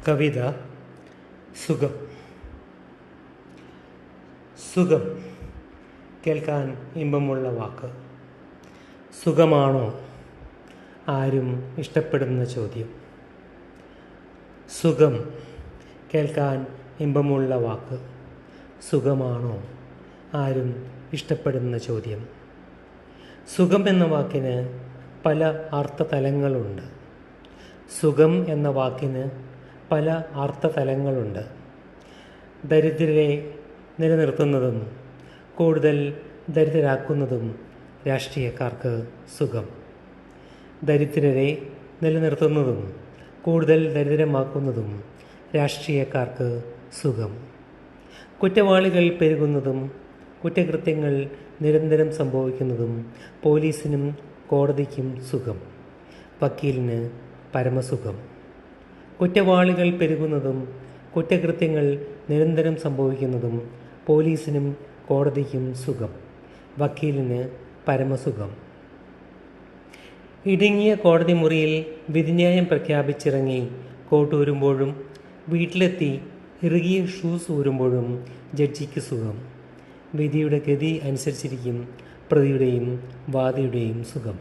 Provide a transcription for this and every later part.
കവിത സുഖം. സുഖം കേൾക്കാൻ ഇമ്പമുള്ള വാക്ക്. സുഖമാണോ ആരും ഇഷ്ടപ്പെടുന്ന ചോദ്യം. സുഖം കേൾക്കാൻ ഇമ്പമുള്ള വാക്ക്. സുഖമാണോ ആരും ഇഷ്ടപ്പെടുന്ന ചോദ്യം. സുഖം എന്ന വാക്കിന് പല അർത്ഥതലങ്ങളുണ്ട്. സുഖം എന്ന വാക്കിന് പല അർത്ഥതലങ്ങളുണ്ട്. ദരിദ്രരെ നിലനിർത്തുന്നതും കൂടുതൽ ദരിദ്രരാക്കുന്നതും രാഷ്ട്രീയക്കാർക്ക് സുഖം. ദരിദ്രരെ നിലനിർത്തുന്നതും കൂടുതൽ ദരിദ്രമാക്കുന്നതും രാഷ്ട്രീയക്കാർക്ക് സുഖം. കുറ്റവാളികൾ പെരുകുന്നതും കുറ്റകൃത്യങ്ങൾ നിരന്തരം സംഭവിക്കുന്നതും പോലീസിനും കോടതിക്കും സുഖം. വക്കീലിന് പരമസുഖം. കുറ്റവാളികൾ പെരുകുന്നതും കുറ്റകൃത്യങ്ങൾ നിരന്തരം സംഭവിക്കുന്നതും പോലീസിനും കോടതിക്കും സുഖം. വക്കീലിന് പരമസുഖം. ഇടുങ്ങിയ കോടതി മുറിയിൽ വിധിന്യായം പ്രഖ്യാപിച്ചിറങ്ങി കോട്ടൂരുമ്പോഴും വീട്ടിലെത്തി ഇറുകിയ ഷൂസ് ഊരുമ്പോഴും ജഡ്ജിക്ക് സുഖം. വിധിയുടെ ഗതി അനുസരിച്ചിരിക്കും പ്രതിയുടെയും വാദിയുടെയും സുഖം.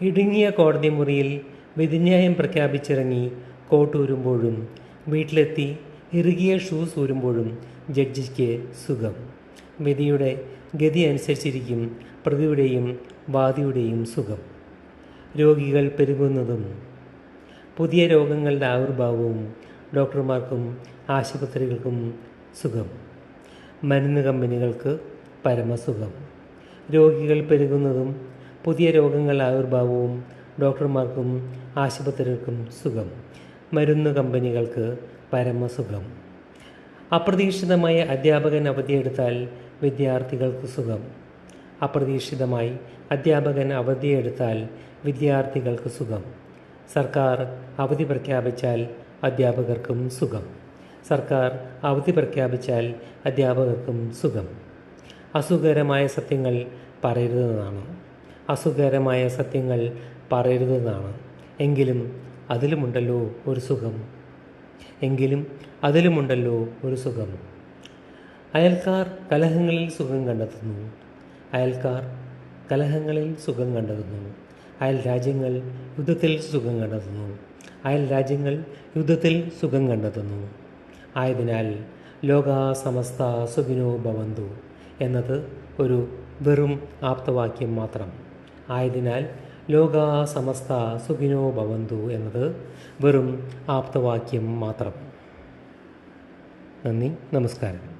ഇടുങ്ങിയ കോടതി മുറിയിൽ വിധിന്യായം പ്രഖ്യാപിച്ചിറങ്ങി കോട്ടൂരുമ്പോഴും വീട്ടിലെത്തി ഇറുകിയ ഷൂസ് ഊരുമ്പോഴും ജഡ്ജിക്ക് സുഖം. വിധിയുടെ ഗതി അനുസരിച്ചിരിക്കും പ്രതിയുടെയും വാദിയുടെയും സുഖം. രോഗികൾ പെരുകുന്നതും പുതിയ രോഗങ്ങളുടെ ആവിർഭാവവും ഡോക്ടർമാർക്കും ആശുപത്രികൾക്കും സുഖം. മരുന്ന് കമ്പനികൾക്ക് പരമസുഖം. രോഗികൾ പെരുകുന്നതും പുതിയ രോഗങ്ങളുടെ ആവിർഭാവവും ഡോക്ടർമാർക്കും ആശുപത്രികൾക്കും സുഖം. മരുന്ന് കമ്പനികൾക്ക് പരമസുഖം. അപ്രതീക്ഷിതമായി അധ്യാപകൻ അവധിയെടുത്താൽ വിദ്യാർത്ഥികൾക്ക് സുഖം. അപ്രതീക്ഷിതമായി അധ്യാപകൻ അവധിയെടുത്താൽ വിദ്യാർത്ഥികൾക്ക് സുഖം. സർക്കാർ അവധി പ്രഖ്യാപിച്ചാൽ അധ്യാപകർക്കും സുഖം. സർക്കാർ അവധി പ്രഖ്യാപിച്ചാൽ അധ്യാപകർക്കും സുഖം. അസുഖകരമായ സത്യങ്ങൾ പറയരുതെന്നാണ്. അസുഖകരമായ സത്യങ്ങൾ പറയരുതെന്നാണ്. എങ്കിലും അതിലുമുണ്ടല്ലോ ഒരു സുഖം. എങ്കിലും അതിലുമുണ്ടല്ലോ ഒരു സുഖം. അയൽക്കാർ കലഹങ്ങളിൽ സുഖം കണ്ടെത്തുന്നു. അയൽക്കാർ കലഹങ്ങളിൽ സുഖം കണ്ടെത്തുന്നു. അയൽ രാജ്യങ്ങൾ യുദ്ധത്തിൽ സുഖം കണ്ടെത്തുന്നു. അയൽ രാജ്യങ്ങൾ യുദ്ധത്തിൽ സുഖം കണ്ടെത്തുന്നു. ആയതിനാൽ ലോകാ സമസ്ത സുഖിനോ ഭവന്തു എന്നത് ഒരു വെറും ആപ്തവാക്യം മാത്രം. ആയതിനാൽ ലോകാ സമസ്ത സുഖിനോ ഭവന്തു എന്നത് വെറും ആപ്തവാക്യം മാത്രം. നന്ദി, നമസ്കാരം.